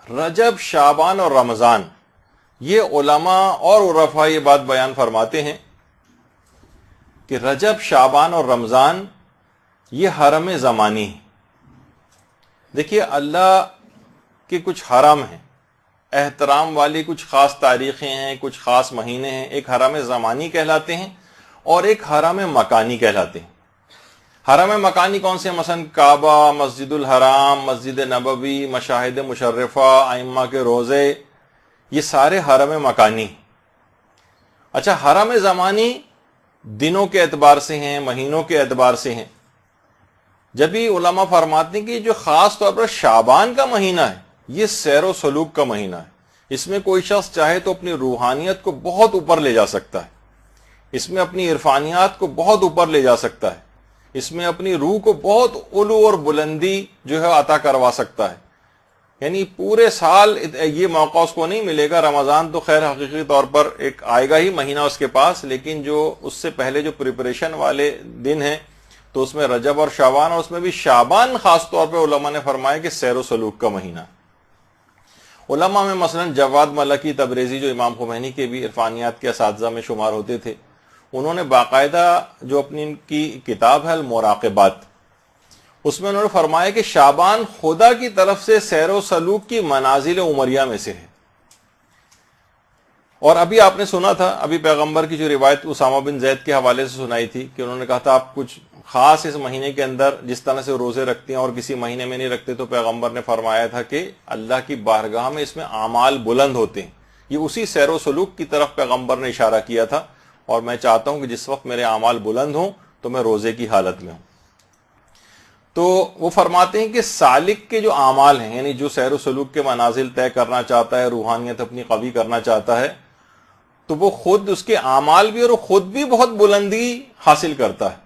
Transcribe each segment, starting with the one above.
رجب، شعبان اور رمضان، یہ علماء اور عرفاء یہ بات بیان فرماتے ہیں کہ رجب، شعبان اور رمضان یہ حرم زمانی ہے۔ دیکھیے، اللہ کے کچھ حرم ہیں، احترام والی کچھ خاص تاریخیں ہیں، کچھ خاص مہینے ہیں، ایک حرم زمانی کہلاتے ہیں اور ایک حرم مکانی کہلاتے ہیں۔ حرم مکانی کون سے؟ مثلا کعبہ، مسجد الحرام، مسجد نبوی، مشاہد مشرفہ، ائمہ کے روزے، یہ سارے حرم مکانی۔ اچھا، حرم زمانی دنوں کے اعتبار سے ہیں، مہینوں کے اعتبار سے ہیں۔ جب یہ علماء فرماتے ہیں کہ جو خاص طور پر شعبان کا مہینہ ہے، یہ سیر و سلوک کا مہینہ ہے، اس میں کوئی شخص چاہے تو اپنی روحانیت کو بہت اوپر لے جا سکتا ہے، اس میں اپنی عرفانیات کو بہت اوپر لے جا سکتا ہے، اس میں اپنی روح کو بہت علو اور بلندی جو ہے عطا کروا سکتا ہے۔ یعنی پورے سال یہ موقع اس کو نہیں ملے گا۔ رمضان تو خیر حقیقی طور پر ایک آئے گا ہی مہینہ اس کے پاس، لیکن جو اس سے پہلے جو پریپریشن والے دن ہیں تو اس میں رجب اور شعبان، اور اس میں بھی شعبان خاص طور پہ علماء نے فرمایا کہ سیر و سلوک کا مہینہ۔ علماء میں مثلا جواد ملکی تبریزی، جو امام خمینی کے بھی عرفانیات کے اساتذہ میں شمار ہوتے تھے، انہوں نے باقاعدہ جو اپنی ان کی کتاب ہے المراقبات، اس میں انہوں نے فرمایا کہ شعبان خدا کی طرف سے سیر و سلوک کی منازل عمریہ میں سے ہے۔ اور ابھی آپ نے سنا تھا، ابھی پیغمبر کی جو روایت اسامہ بن زید کے حوالے سے سنائی تھی کہ انہوں نے کہا تھا آپ کچھ خاص اس مہینے کے اندر جس طرح سے روزے رکھتے ہیں اور کسی مہینے میں نہیں رکھتے، تو پیغمبر نے فرمایا تھا کہ اللہ کی بارگاہ میں اس میں اعمال بلند ہوتے ہیں۔ یہ اسی سیر و سلوک کی طرف پیغمبر نے اشارہ کیا تھا، اور میں چاہتا ہوں کہ جس وقت میرے اعمال بلند ہوں تو میں روزے کی حالت میں ہوں۔ تو وہ فرماتے ہیں کہ سالک کے جو اعمال ہیں، یعنی جو سیر و سلوک کے منازل طے کرنا چاہتا ہے، روحانیت اپنی قوی کرنا چاہتا ہے، تو وہ خود اس کے اعمال بھی اور خود بھی بہت بلندی حاصل کرتا ہے۔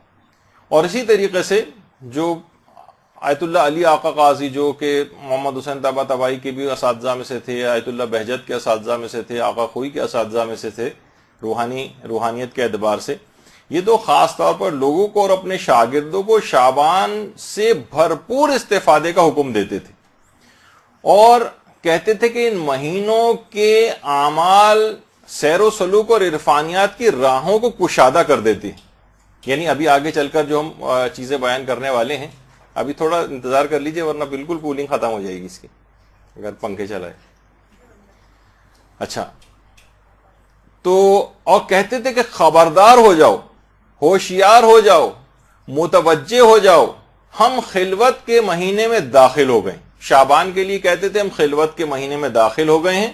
اور اسی طریقے سے جو آیت اللہ علی آقا قاضی، جو کہ محمد حسین طبع طبائی کے بھی اساتذہ میں سے تھے، آیت اللہ بہجت کے اساتذہ میں سے تھے، آقا خوئی کے اساتذہ میں سے تھے، روحانیت کے اعتبار سے، یہ تو خاص طور پر لوگوں کو اور اپنے شاگردوں کو شعبان سے بھرپور استفادے کا حکم دیتے تھے، اور کہتے تھے کہ ان مہینوں کے اعمال سیر و سلوک اور عرفانیات کی راہوں کو کشادہ کر دیتے ہیں۔ یعنی ابھی آگے چل کر جو ہم چیزیں بیان کرنے والے ہیں، ابھی تھوڑا انتظار کر لیجئے ورنہ بالکل کولنگ ختم ہو جائے گی اس کی اگر پنکھے چلائے۔ اچھا، تو اور کہتے تھے کہ خبردار ہو جاؤ، ہوشیار ہو جاؤ، متوجہ ہو جاؤ، ہم خلوت کے مہینے میں داخل ہو گئے۔ شعبان کے لیے کہتے تھے ہم خلوت کے مہینے میں داخل ہو گئے ہیں،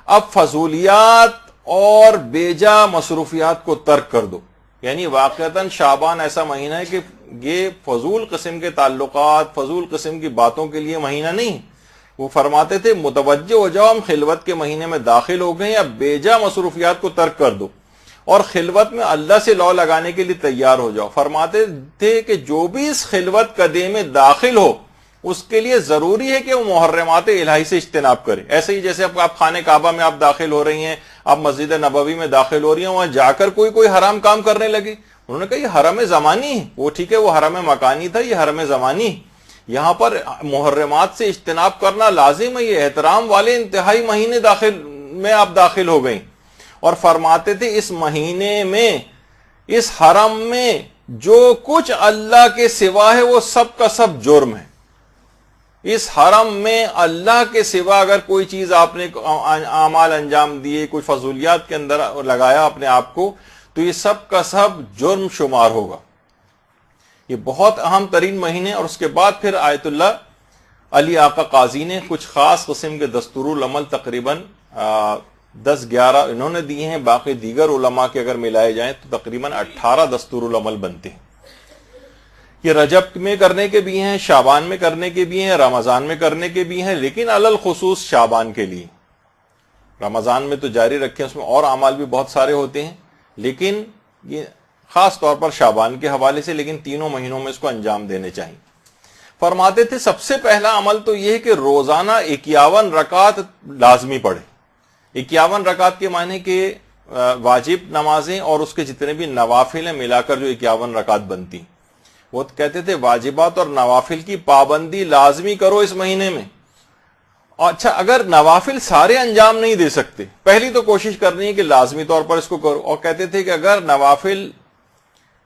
اب فضولیات اور بیجا مصروفیات کو ترک کر دو۔ یعنی واقعتاً شعبان ایسا مہینہ ہے کہ یہ فضول قسم کے تعلقات، فضول قسم کی باتوں کے لیے مہینہ نہیں۔ وہ فرماتے تھے متوجہ ہو جاؤ، ہم خلوت کے مہینے میں داخل ہو گئے ہیں، اب بیجا مصروفیات کو ترک کر دو اور خلوت میں اللہ سے لو لگانے کے لیے تیار ہو جاؤ۔ فرماتے تھے کہ جو بھی اس خلوت قدے میں داخل ہو اس کے لیے ضروری ہے کہ وہ محرمات الہی سے اجتناب کرے۔ ایسے ہی جیسے آپ خانہ کعبہ میں آپ داخل ہو رہی ہیں، آپ مسجد نبوی میں داخل ہو رہی ہیں، وہاں جا کر کوئی حرام کام کرنے لگے، انہوں نے کہا یہ حرم زمانی ہے۔ وہ ٹھیک ہے، وہ حرم مکانی تھا، یہ حرم زمانی ہے، یہاں پر محرمات سے اجتناب کرنا لازم ہے، یہ احترام والے انتہائی مہینے میں آپ داخل ہو گئیں۔ اور فرماتے تھے اس مہینے میں، اس حرم میں جو کچھ اللہ کے سوا ہے وہ سب کا سب جرم ہے۔ اس حرم میں اللہ کے سوا اگر کوئی چیز آپ نے اعمال انجام دیے، کوئی فضولیات کے اندر لگایا اپنے آپ کو، تو یہ سب کا سب جرم شمار ہوگا۔ یہ بہت اہم ترین مہینے۔ اور اس کے بعد پھر آیت اللہ علی آقا قاضی نے کچھ خاص قسم کے دستور العمل تقریباً 10-11 انہوں نے دیے ہیں، باقی دیگر علماء کے اگر ملائے جائیں تو تقریباً 18 دستور العمل بنتے ہیں۔ یہ رجب میں کرنے کے بھی ہیں، شعبان میں کرنے کے بھی ہیں، رمضان میں کرنے کے بھی ہیں، لیکن علل خصوص شعبان کے لیے۔ رمضان میں تو جاری رکھیں، اس میں اور اعمال بھی بہت سارے ہوتے ہیں، لیکن یہ خاص طور پر شعبان کے حوالے سے، لیکن تینوں مہینوں میں اس کو انجام دینے چاہیے۔ فرماتے تھے سب سے پہلا عمل تو یہ ہے کہ روزانہ 51 رکعت لازمی پڑھے۔ 51 رکعت کے معنی کہ واجب نمازیں اور اس کے جتنے بھی نوافل ہیں ملا کر جو 51 رکعت بنتی۔ وہ کہتے تھے واجبات اور نوافل کی پابندی لازمی کرو اس مہینے میں، اچھا اگر نوافل سارے انجام نہیں دے سکتے، پہلی تو کوشش کرنی ہے کہ لازمی طور پر اس کو کرو، اور کہتے تھے کہ اگر نوافل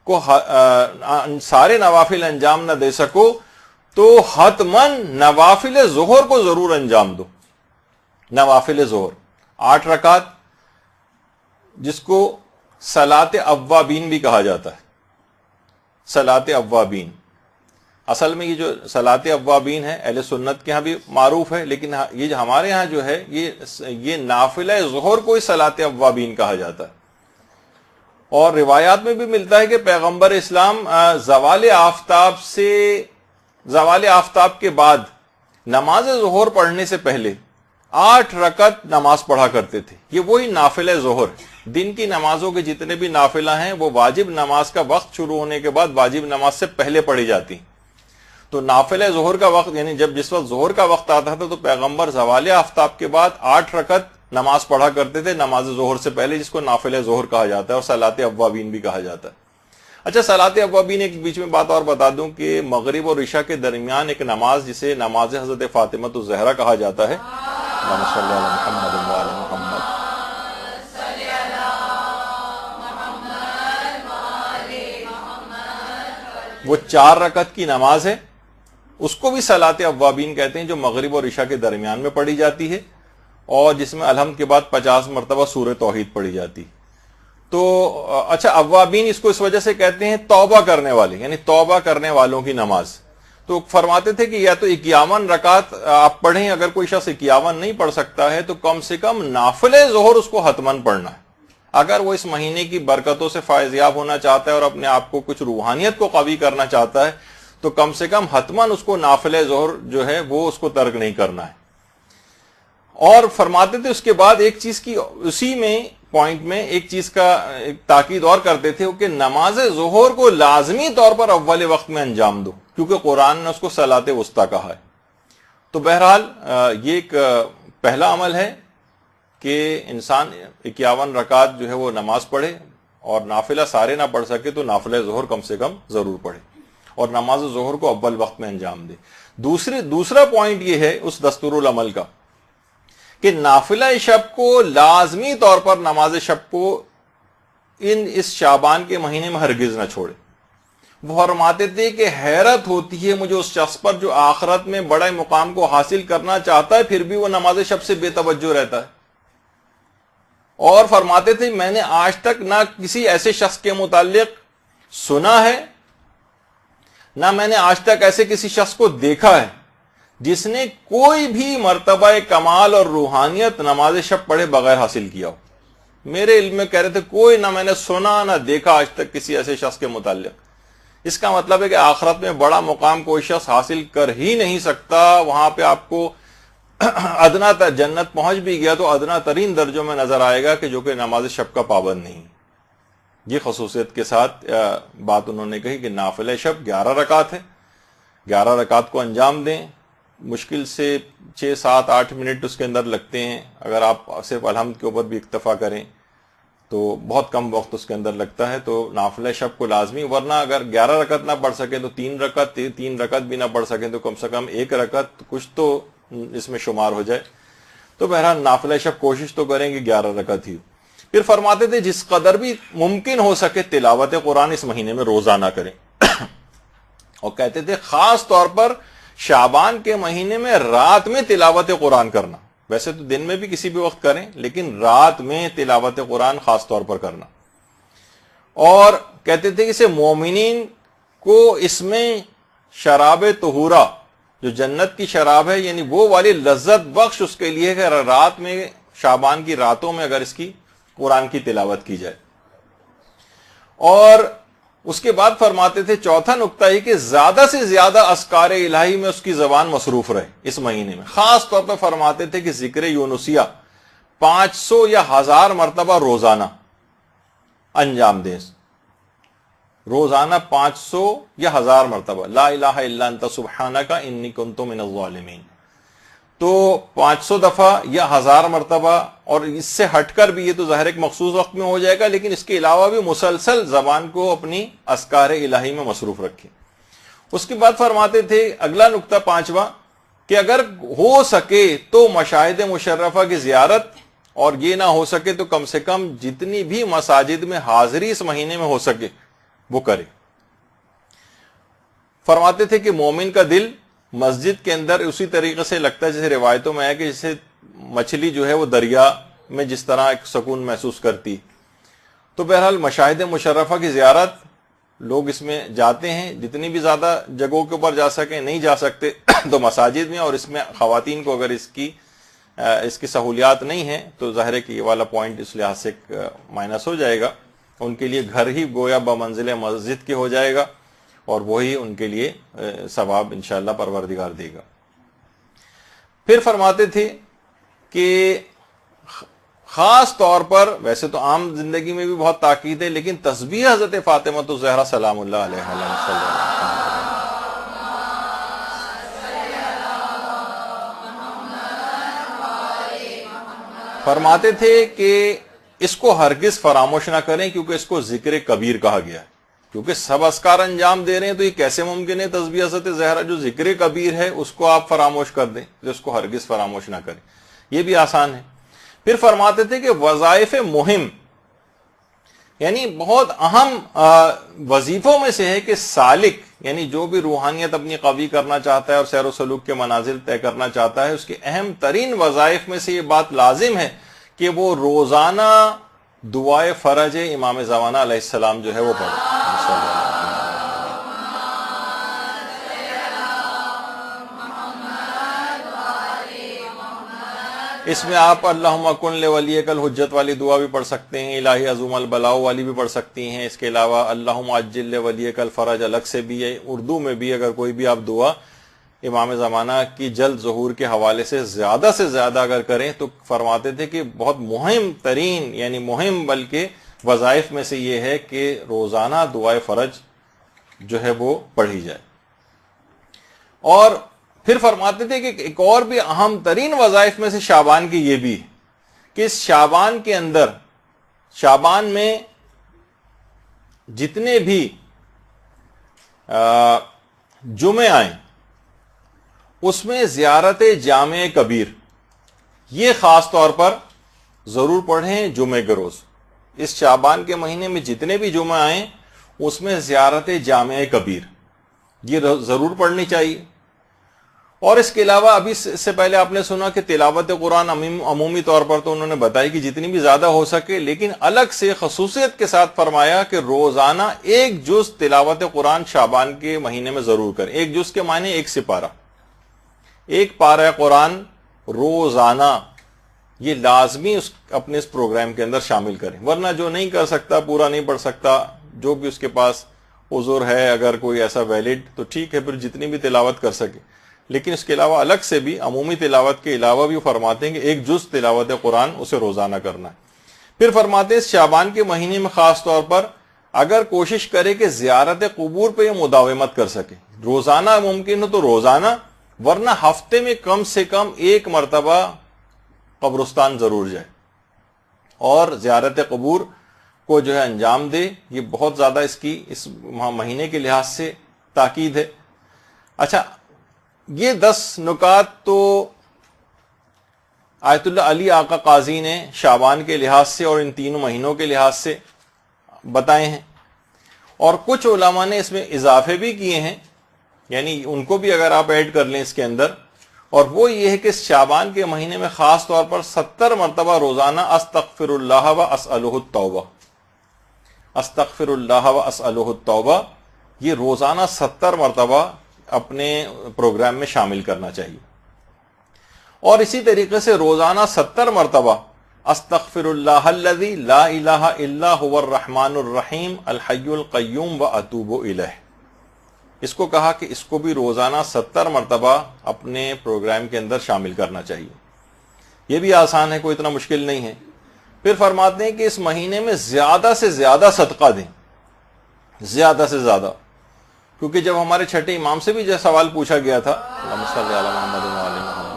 کو سارے نوافل انجام نہ دے سکو تو حتماً نوافل ظہر کو ضرور انجام دو۔ نوافل ظہر 8 رکعت، جس کو صلاۃ اوابین بھی کہا جاتا ہے، صلاۃ اوابین۔ اصل میں یہ جو صلاۃ اوابین ہے اہل سنت کے ہاں بھی معروف ہے، لیکن یہ جو ہمارے ہاں جو ہے یہ نافلہ ظہر کو ہی صلاۃ اوابین کہا جاتا ہے۔ اور روایات میں بھی ملتا ہے کہ پیغمبر اسلام زوال آفتاب کے بعد نماز ظہر پڑھنے سے پہلے 8 رکعت نماز پڑھا کرتے تھے۔ یہ وہی نافلہ ظہر، دن کی نمازوں کے جتنے بھی نافلہ ہیں وہ واجب نماز کا وقت شروع ہونے کے بعد واجب نماز سے پہلے پڑھی جاتی۔ تو نافلہ ظہر کا وقت یعنی جس وقت ظہر کا وقت آتا تھا تو پیغمبر زوال آفتاب کے بعد 8 رکعت نماز پڑھا کرتے تھے نماز ظہر سے پہلے، جس کو نافلہ ظہر کہا جاتا ہے اور صلاۃ اوابین بھی کہا جاتا ہے۔ اچھا صلاۃ اوابین ایک بیچ میں بات اور بتا دوں کہ مغرب اور عشاء کے درمیان ایک نماز جسے نماز حضرت فاطمہ الزہرا کہا جاتا ہے، اللہم صلی علی محمد و علی محمد، وہ 4 رکعت کی نماز ہے، اس کو بھی صلاۃ اوابین کہتے ہیں، جو مغرب اور عشاء کے درمیان میں پڑھی جاتی ہے اور جس میں الحمد کے بعد 50 مرتبہ سورہ توحید پڑھی جاتی۔ تو اچھا اوابین اس کو اس وجہ سے کہتے ہیں توبہ کرنے والے، یعنی توبہ کرنے والوں کی نماز۔ تو فرماتے تھے کہ یا تو 51 رکعت آپ پڑھیں، اگر کوئی شخص 51 نہیں پڑھ سکتا ہے تو کم سے کم نافلہ ظہر اس کو حتماً پڑھنا ہے۔ اگر وہ اس مہینے کی برکتوں سے فائز یاب ہونا چاہتا ہے اور اپنے آپ کو کچھ روحانیت کو قوی کرنا چاہتا ہے تو کم سے کم حتماً اس کو نافلہ ظہر جو ہے وہ اس کو ترک نہیں کرنا ہے۔ اور فرماتے تھے اس کے بعد ایک چیز کی، اسی میں پوائنٹ میں ایک چیز کا تاکید اور کرتے تھے کہ نماز ظہر کو لازمی طور پر اول وقت میں انجام دو، کیونکہ قرآن نے اس کو صلاۃ وسطیٰ کہا ہے۔ تو بہرحال یہ ایک پہلا عمل ہے کہ انسان 51 رکعت جو ہے وہ نماز پڑھے، اور نافلہ سارے نہ پڑھ سکے تو نافلہ ظہر کم سے کم ضرور پڑھے اور نماز ظہر کو اول وقت میں انجام دے۔ دوسرا پوائنٹ یہ ہے اس دستور العمل کا کہ نافلہ شب کو لازمی طور پر نماز شب کو اس شعبان کے مہینے میں ہرگز نہ چھوڑے۔ وہ فرماتے تھے کہ حیرت ہوتی ہے مجھے اس شخص پر جو آخرت میں بڑے مقام کو حاصل کرنا چاہتا ہے پھر بھی وہ نماز شب سے بے توجہ رہتا ہے۔ اور فرماتے تھے میں نے آج تک نہ کسی ایسے شخص کے متعلق سنا ہے، نہ میں نے آج تک ایسے کسی شخص کو دیکھا ہے جس نے کوئی بھی مرتبہ کمال اور روحانیت نماز شب پڑھے بغیر حاصل کیا ہو۔ میرے علم میں کہہ رہے تھے کوئی نہ میں نے سنا نہ دیکھا آج تک کسی ایسے شخص کے متعلق۔ اس کا مطلب ہے کہ آخرت میں بڑا مقام کوئی شخص حاصل کر ہی نہیں سکتا، وہاں پہ آپ کو ادنا تر جنت پہنچ بھی گیا تو ادنا ترین درجوں میں نظر آئے گا کہ جو کہ نماز شب کا پابند نہیں۔ یہ خصوصیت کے ساتھ بات انہوں نے کہی کہ نافلہ شب 11 رکعت ہے، 11 رکعت کو انجام دیں۔ مشکل سے 6 7 8 منٹ اس کے اندر لگتے ہیں، اگر آپ صرف الحمد کے اوپر بھی اکتفا کریں تو بہت کم وقت اس کے اندر لگتا ہے۔ تو نافلہ شب کو لازمی، ورنہ اگر 11 رکعت نہ پڑھ سکیں تو 3 رکعت بھی نہ پڑھ سکیں تو کم سے کم 1 رکعت کچھ تو اس میں شمار ہو جائے۔ تو بہرحال نافلہ شب کوشش تو کریں گے 11 رکعت ہی۔ پھر فرماتے تھے جس قدر بھی ممکن ہو سکے تلاوت قرآن اس مہینے میں روزانہ کریں، اور کہتے تھے خاص طور پر شعبان کے مہینے میں رات میں تلاوت قرآن کرنا، ویسے تو دن میں بھی کسی بھی وقت کریں لیکن رات میں تلاوت قرآن خاص طور پر کرنا۔ اور کہتے تھے کہ اسے مومنین کو اس میں شراب طہورہ جو جنت کی شراب ہے یعنی وہ والی لذت بخش اس کے لیے کہ رات میں شعبان کی راتوں میں اگر اس کی قرآن کی تلاوت کی جائے۔ اور اس کے بعد فرماتے تھے چوتھا نقطہ ہی کہ زیادہ سے زیادہ اذکار الہی میں اس کی زبان مصروف رہے اس مہینے میں۔ خاص طور پر فرماتے تھے کہ ذکر یونسیہ 500 یا 1000 مرتبہ روزانہ انجام دیں، روزانہ 500 یا 1000 مرتبہ لا الہ الا انت سبحانک انی کنت من الظالمین۔ تو 500 دفعہ یا 1000 مرتبہ، اور اس سے ہٹ کر بھی یہ تو ظاہر ایک مخصوص وقت میں ہو جائے گا لیکن اس کے علاوہ بھی مسلسل زبان کو اپنی اذکار الہی میں مصروف رکھیں۔ اس کے بعد فرماتے تھے اگلا نقطہ 5واں کہ اگر ہو سکے تو مشاہد مشرفہ کی زیارت، اور یہ نہ ہو سکے تو کم سے کم جتنی بھی مساجد میں حاضری اس مہینے میں ہو سکے وہ کرے۔ فرماتے تھے کہ مومن کا دل مسجد کے اندر اسی طریقے سے لگتا ہے جیسے روایتوں میں ہے کہ جیسے مچھلی جو ہے وہ دریا میں جس طرح ایک سکون محسوس کرتی۔ تو بہرحال مشاہد مشرفہ کی زیارت لوگ اس میں جاتے ہیں، جتنی بھی زیادہ جگہوں کے اوپر جا سکیں، نہیں جا سکتے تو مساجد میں، اور اس میں خواتین کو اگر اس کی سہولیات نہیں ہیں تو ظاہر ہے کہ یہ والا پوائنٹ اس لحاظ سے مائنس ہو جائے گا، ان کے لیے گھر ہی گویا بمنزل مسجد کے ہو جائے گا، اور وہی ان کے لیے ثواب انشاءاللہ پروردگار دے گا۔ پھر فرماتے تھے کہ خاص طور پر، ویسے تو عام زندگی میں بھی بہت تاکید ہے، لیکن تسبیح حضرت فاطمہ الزہرا سلام اللہ علیہ فرماتے تھے کہ اس کو ہرگز فراموش نہ کریں، کیونکہ اس کو ذکر کبیر کہا گیا ہے، کیونکہ سب اذکار انجام دے رہے ہیں تو یہ کیسے ممکن ہے تسبیح حضرت زہرا جو ذکر کبیر ہے اس کو آپ فراموش کر دیں، تو اس کو ہرگز فراموش نہ کریں، یہ بھی آسان ہے۔ پھر فرماتے تھے کہ وظائف مہم، یعنی بہت اہم وظیفوں میں سے ہے کہ سالک، یعنی جو بھی روحانیت اپنی قوی کرنا چاہتا ہے اور سیر و سلوک کے منازل طے کرنا چاہتا ہے، اس کے اہم ترین وظائف میں سے یہ بات لازم ہے کہ وہ روزانہ دعائے فرج امام زمانہ علیہ السلام جو ہے وہ پڑھے۔ اس میں آپ اللہم کن لولیک الحجت والی دعا بھی پڑھ سکتے ہیں، الہی عظوم البلاء والی بھی پڑھ سکتی ہیں، اس کے علاوہ اللہم عجل لولیک الفرج الگ سے بھی ہے، اردو میں بھی اگر کوئی بھی آپ دعا امام زمانہ کی جلد ظہور کے حوالے سے زیادہ اگر کریں تو فرماتے تھے کہ بہت مہم ترین، یعنی مہم بلکہ وظائف میں سے یہ ہے کہ روزانہ دعائے فرج جو ہے وہ پڑھی جائے۔ اور پھر فرماتے تھے کہ ایک اور بھی اہم ترین وظائف میں سے شعبان کی یہ بھی کہ اس شعبان کے اندر، شعبان میں جتنے بھی جمعے آئیں اس میں زیارت جامع کبیر یہ خاص طور پر ضرور پڑھیں جمعے کے روز۔ اس شعبان کے مہینے میں جتنے بھی جمعے آئیں اس میں زیارت جامع کبیر یہ ضرور پڑھنی چاہیے۔ اور اس کے علاوہ ابھی سے پہلے آپ نے سنا کہ تلاوت قرآن عمومی طور پر تو انہوں نے بتائی کہ جتنی بھی زیادہ ہو سکے، لیکن الگ سے خصوصیت کے ساتھ فرمایا کہ روزانہ ایک جز تلاوت قرآن شعبان کے مہینے میں ضرور کریں۔ ایک جز کے معنی ایک سپارہ، ایک پارہ قرآن روزانہ، یہ لازمی اپنے اس پروگرام کے اندر شامل کریں، ورنہ جو نہیں کر سکتا، پورا نہیں پڑھ سکتا، جو بھی اس کے پاس عذر ہے اگر کوئی ایسا ویلڈ تو ٹھیک ہے، پھر جتنی بھی تلاوت کر سکے، لیکن اس کے علاوہ الگ سے بھی عمومی تلاوت کے علاوہ بھی فرماتے ہیں کہ ایک جز تلاوت قرآن اسے روزانہ کرنا ہے۔ پھر فرماتے ہیں اس شعبان کے مہینے میں خاص طور پر اگر کوشش کرے کہ زیارت قبور پہ یہ مداومت کر سکے، روزانہ ممکن ہو تو روزانہ، ورنہ ہفتے میں کم سے کم ایک مرتبہ قبرستان ضرور جائے اور زیارت قبور کو جو ہے انجام دے۔ یہ بہت زیادہ اس مہینے کے لحاظ سے تاکید ہے۔ اچھا، یہ 10 نکات تو آیت اللہ علی آقا قاضی نے شعبان کے لحاظ سے اور ان تینوں مہینوں کے لحاظ سے بتائے ہیں، اور کچھ علماء نے اس میں اضافے بھی کیے ہیں، یعنی ان کو بھی اگر آپ ایڈ کر لیں اس کے اندر، اور وہ یہ ہے کہ اس شعبان کے مہینے میں خاص طور پر 70 مرتبہ روزانہ استغفر اللہ و اسألہ التوبہ، استغفر اللہ و اسألہ التوبہ، یہ روزانہ 70 مرتبہ اپنے پروگرام میں شامل کرنا چاہیے۔ اور اسی طریقے سے روزانہ 70 مرتبہ استغفر اللہ الذی لا الہ الا هو الرحمن الرحیم الحی القیوم واتوب الیہ، اس کو کہا کہ اس کو بھی روزانہ 70 مرتبہ اپنے پروگرام کے اندر شامل کرنا چاہیے۔ یہ بھی آسان ہے، کوئی اتنا مشکل نہیں ہے۔ پھر فرماتے ہیں کہ اس مہینے میں زیادہ سے زیادہ صدقہ دیں، زیادہ سے زیادہ، کیونکہ جب ہمارے چھٹے امام سے بھی جو سوال پوچھا گیا تھا، اللہم صلی علی محمد و علی محمد،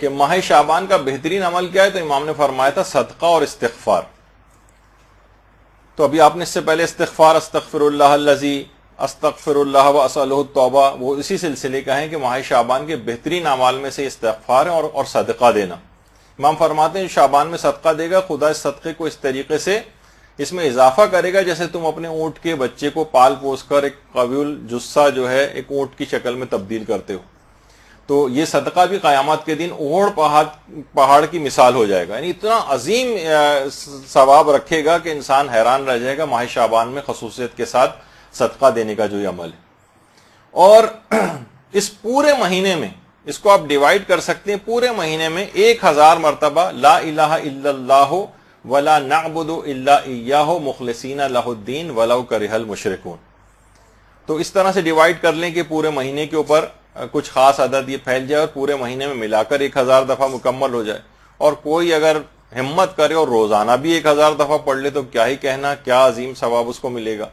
کہ ماہ شعبان کا بہترین عمل کیا ہے، تو امام نے فرمایا تھا صدقہ اور استغفار۔ تو ابھی آپ نے اس سے پہلے استغفار استغفر اللہ الذی استغفر اللہ و اسألہ التوبہ وہ اسی سلسلے کا ہے کہ ماہ شعبان کے بہترین اعمال میں سے استغفار ہے اور صدقہ دینا. امام فرماتے ہیں جو شعبان میں صدقہ دے گا خدا اس صدقے کو اس طریقے سے اس میں اضافہ کرے گا جیسے تم اپنے اونٹ کے بچے کو پال پوس کر ایک قوی الجثہ جو ہے ایک اونٹ کی شکل میں تبدیل کرتے ہو. تو یہ صدقہ بھی قیامت کے دن اوڑ پہاڑ کی مثال ہو جائے گا, یعنی اتنا عظیم ثواب رکھے گا کہ انسان حیران رہ جائے گا ماہ شعبان میں خصوصیت کے ساتھ صدقہ دینے کا جو یہ عمل ہے. اور اس پورے مہینے میں اس کو آپ ڈیوائیڈ کر سکتے ہیں, پورے مہینے میں 1000 مرتبہ لا الہ الا اللہ ولا نعبد الا ایاہ مخلصین لہ الدین ولو کرہ المشرکون. تو اس طرح سے ڈیوائیڈ کر لیں کہ پورے مہینے کے اوپر کچھ خاص عدد یہ پھیل جائے اور پورے مہینے میں ملا کر 1000 دفعہ مکمل ہو جائے. اور کوئی اگر ہمت کرے اور روزانہ بھی 1000 دفعہ پڑھ لے تو کیا ہی کہنا, کیا عظیم ثواب اس کو ملے گا.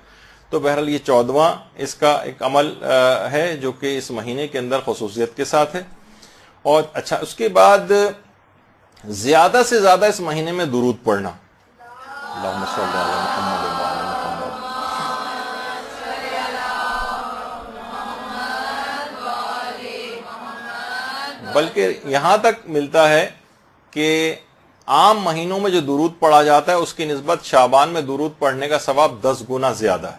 تو بہرحال یہ 14واں اس کا ایک عمل ہے جو کہ اس مہینے کے اندر خصوصیت کے ساتھ ہے. اور اچھا اس کے بعد زیادہ سے زیادہ اس مہینے میں درود پڑھنا, اللہم صلی علی محمد وعلی محمد. بلکہ یہاں تک ملتا ہے کہ عام مہینوں میں جو درود پڑھا جاتا ہے اس کی نسبت شعبان میں درود پڑھنے کا ثواب 10 گنا زیادہ ہے.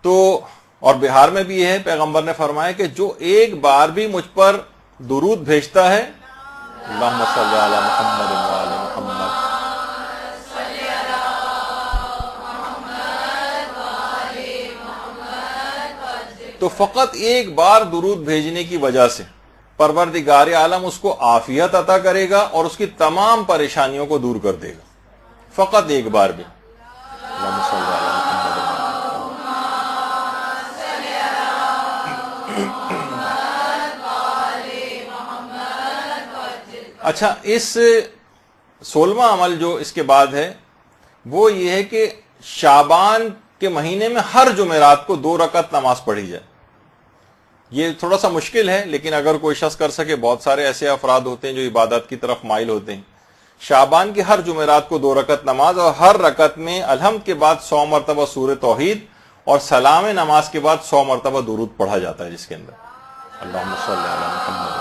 تو اور بہار میں بھی یہ ہے, پیغمبر نے فرمایا کہ جو ایک بار بھی مجھ پر درود بھیجتا ہے, اللہم صلی علی محمد وعلی محمد, تو فقط ایک بار درود بھیجنے کی وجہ سے پروردگار عالم اس کو عافیت عطا کرے گا اور اس کی تمام پریشانیوں کو دور کر دے گا, فقط ایک بار بھی. اللہم صلی علی محمد. اچھا اس 16واں عمل جو اس کے بعد ہے وہ یہ ہے کہ شعبان کے مہینے میں ہر جمعرات کو 2 رکعت نماز پڑھی جائے. یہ تھوڑا سا مشکل ہے لیکن اگر کوئی شخص کر سکے, بہت سارے ایسے افراد ہوتے ہیں جو عبادت کی طرف مائل ہوتے ہیں. شعبان کی ہر جمعرات کو 2 رکعت نماز, اور ہر رکعت میں الحمد کے بعد 100 مرتبہ سورہ توحید اور سلام نماز کے بعد 100 مرتبہ درود پڑھا جاتا ہے, جس کے اندر اللہم صلی علی محمد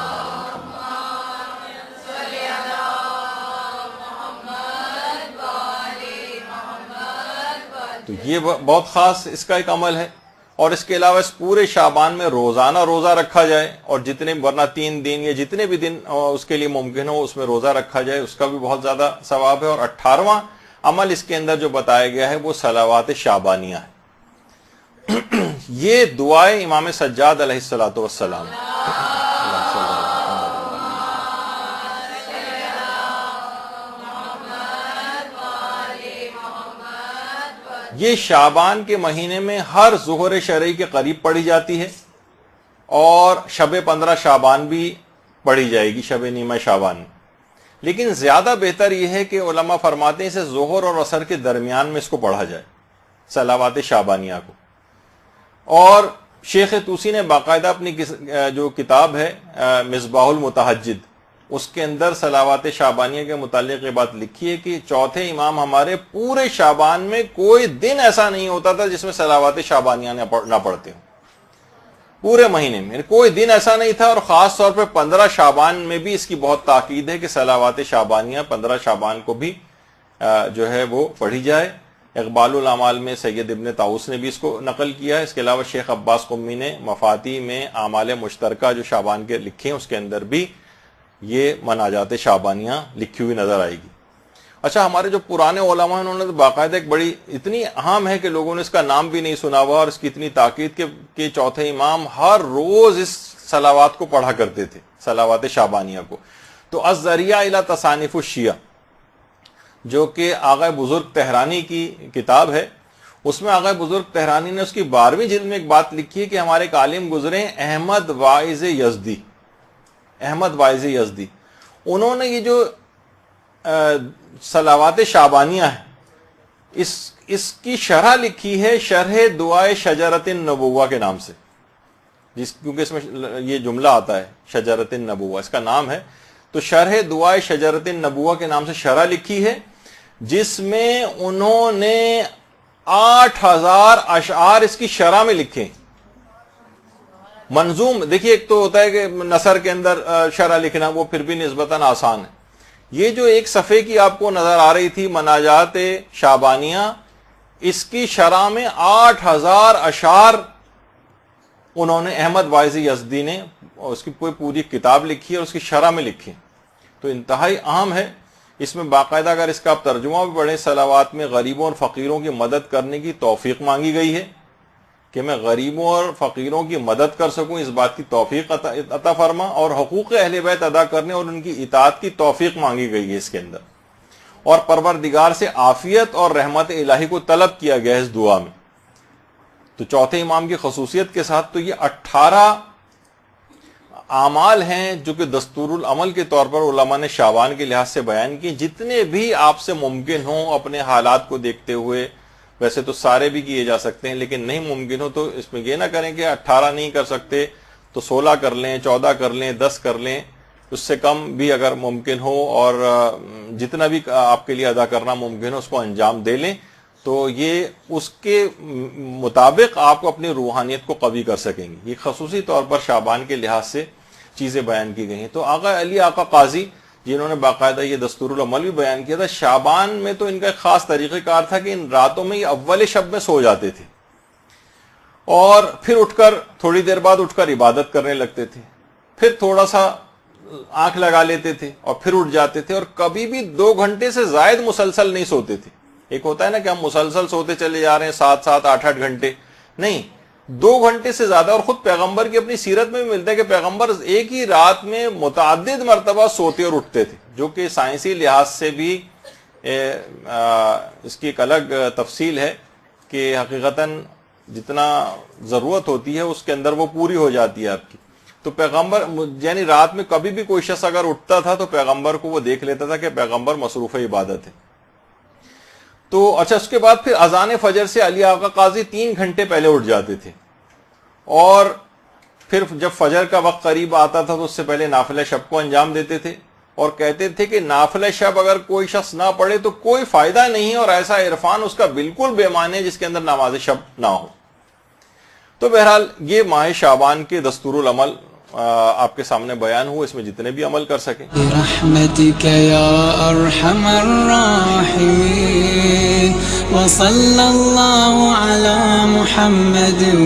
وعلی محمد. تو یہ بہت خاص اس کا ایک عمل ہے. اور اس کے علاوہ اس پورے شعبان میں روزانہ روزہ رکھا جائے, اور جتنے ورنہ 3 دن یا جتنے بھی دن اس کے لیے ممکن ہو اس میں روزہ رکھا جائے, اس کا بھی بہت زیادہ ثواب ہے. اور 18واں عمل اس کے اندر جو بتایا گیا ہے وہ صلوات شعبانیہ ہے. یہ دعائے امام سجاد علیہ الصلوۃ والسلام, یہ شعبان کے مہینے میں ہر ظہر شرعی کے قریب پڑھی جاتی ہے, اور شب 15 شعبان بھی پڑھی جائے گی, شب نیمہ شعبان. لیکن زیادہ بہتر یہ ہے کہ علماء فرماتے ہیں اسے ظہر اور عصر کے درمیان میں اس کو پڑھا جائے, صلوات شعبانیہ کو. اور شیخ طوسی نے باقاعدہ اپنی جو کتاب ہے مصباح المتہجد, اس کے اندر صلوات شعبانیہ کے متعلق یہ بات لکھی ہے کہ چوتھے امام ہمارے پورے شعبان میں کوئی دن ایسا نہیں ہوتا تھا جس میں صلوات شعبانیہ نہ پڑھتے ہوں. پورے مہینے میں کوئی دن ایسا نہیں تھا. اور خاص طور پہ 15 شعبان میں بھی اس کی بہت تاکید ہے کہ صلوات شعبانیہ 15 شعبان کو بھی جو ہے وہ پڑھی جائے. اقبال الاعمال میں سید ابن طاؤس نے بھی اس کو نقل کیا ہے. اس کے علاوہ شیخ عباس قمی نے مفاتی میں اعمال مشترکہ جو شعبان کے لکھے ہیں اس کے اندر بھی یہ مناجات شعبانیہ لکھی ہوئی نظر آئے گی. اچھا ہمارے جو پرانے علماء ہیں انہوں نے تو باقاعدہ ایک بڑی اتنی اہم ہے کہ لوگوں نے اس کا نام بھی نہیں سنا ہوا, اور اس کی اتنی تاکید کہ چوتھے امام ہر روز اس صلوات کو پڑھا کرتے تھے, صلوات شعبانیہ کو. تو الذریعہ الی تصانیف الشیعہ جو کہ آغا بزرگ تہرانی کی کتاب ہے, اس میں آغا بزرگ تہرانی نے اس کی 12ویں جلد میں ایک بات لکھی ہے کہ ہمارے ایک عالم گزرے احمد واعظ یزدی, احمد واعظ یزدی. انہوں نے یہ جو صلوات شعبانیہ ہے اس کی شرح لکھی ہے شرح دعائے شجرۃ النبوہ کے نام سے, کیونکہ اس میں یہ جملہ آتا ہے شجرۃ النبوہ اس کا نام ہے. تو شرح دعائے شجرۃ النبوہ کے نام سے شرح لکھی ہے جس میں انہوں نے 8000 اشعار اس کی شرح میں لکھے. منظوم دیکھیے، ایک تو ہوتا ہے کہ نثر کے اندر شرح لکھنا، وہ پھر بھی نسبتاً آسان ہے. یہ جو ایک صفحے کی آپ کو نظر آ رہی تھی مناجات شعبانیہ، اس کی شرح میں 8000 اشعار انہوں نے، احمد واعظ یزدی نے اس کی پوری کتاب لکھی ہے اور اس کی شرح میں لکھی. تو انتہائی اہم ہے. اس میں باقاعدہ اگر اس کا آپ ترجمہ بھی پڑھیں، صلوات میں غریبوں اور فقیروں کی مدد کرنے کی توفیق مانگی گئی ہے کہ میں غریبوں اور فقیروں کی مدد کر سکوں، اس بات کی توفیق عطا فرما، اور حقوق اہل بیت ادا کرنے اور ان کی اطاعت کی توفیق مانگی گئی ہے اس کے اندر. اور پروردگار سے عافیت اور رحمت الہی کو طلب کیا گیا ہے اس دعا میں. تو چوتھے امام کی خصوصیت کے ساتھ تو یہ 18 اعمال ہیں جو کہ دستور العمل کے طور پر علماء نے شعبان کے لحاظ سے بیان کی. جتنے بھی آپ سے ممکن ہوں اپنے حالات کو دیکھتے ہوئے، ویسے تو سارے بھی کیے جا سکتے ہیں، لیکن نہیں ممکن ہو تو اس میں یہ نہ کریں کہ 18 نہیں کر سکتے تو 16 کر لیں، 14 کر لیں، 10 کر لیں، اس سے کم بھی اگر ممکن ہو، اور جتنا بھی آپ کے لیے ادا کرنا ممکن ہو اس کو انجام دے لیں. تو یہ اس کے مطابق آپ کو اپنی روحانیت کو قوی کر سکیں گے. یہ خصوصی طور پر شعبان کے لحاظ سے چیزیں بیان کی گئی ہیں. تو آقا علی آقا قاضی جنہوں نے باقاعدہ یہ دستور العمل بھی بیان کیا تھا، شعبان میں تو ان کا ایک خاص طریقہ کار تھا کہ ان راتوں میں یہ اول شب میں سو جاتے تھے اور پھر اٹھ کر تھوڑی دیر بعد اٹھ کر عبادت کرنے لگتے تھے، پھر تھوڑا سا آنکھ لگا لیتے تھے اور پھر اٹھ جاتے تھے، اور کبھی بھی 2 گھنٹے سے زائد مسلسل نہیں سوتے تھے. ایک ہوتا ہے نا کہ ہم مسلسل سوتے چلے جا رہے ہیں 7-7 8-8 گھنٹے، نہیں، 2 گھنٹے سے زیادہ. اور خود پیغمبر کی اپنی سیرت میں بھی ملتا ہے کہ پیغمبر ایک ہی رات میں متعدد مرتبہ سوتے اور اٹھتے تھے، جو کہ سائنسی لحاظ سے بھی اس کی ایک الگ تفصیل ہے کہ حقیقتاً جتنا ضرورت ہوتی ہے اس کے اندر وہ پوری ہو جاتی ہے آپ کی. تو پیغمبر یعنی رات میں کبھی بھی کوئی شخص اگر اٹھتا تھا تو پیغمبر کو وہ دیکھ لیتا تھا کہ پیغمبر مصروف عبادت ہے. تو اچھا، اس کے بعد پھر اذان فجر سے علی آقا قاضی 3 گھنٹے پہلے اٹھ جاتے تھے، اور پھر جب فجر کا وقت قریب آتا تھا تو اس سے پہلے نافلہ شب کو انجام دیتے تھے، اور کہتے تھے کہ نافلہ شب اگر کوئی شخص نہ پڑھے تو کوئی فائدہ نہیں، اور ایسا عرفان اس کا بالکل بے معنی ہے جس کے اندر نماز شب نہ ہو. تو بہرحال یہ ماہ شعبان کے دستور العمل آپ کے سامنے بیان ہوئے، اس میں جتنے بھی عمل کر سکیں. برحمتک یا ارحم الراحمین وصلی اللہ علی محمد و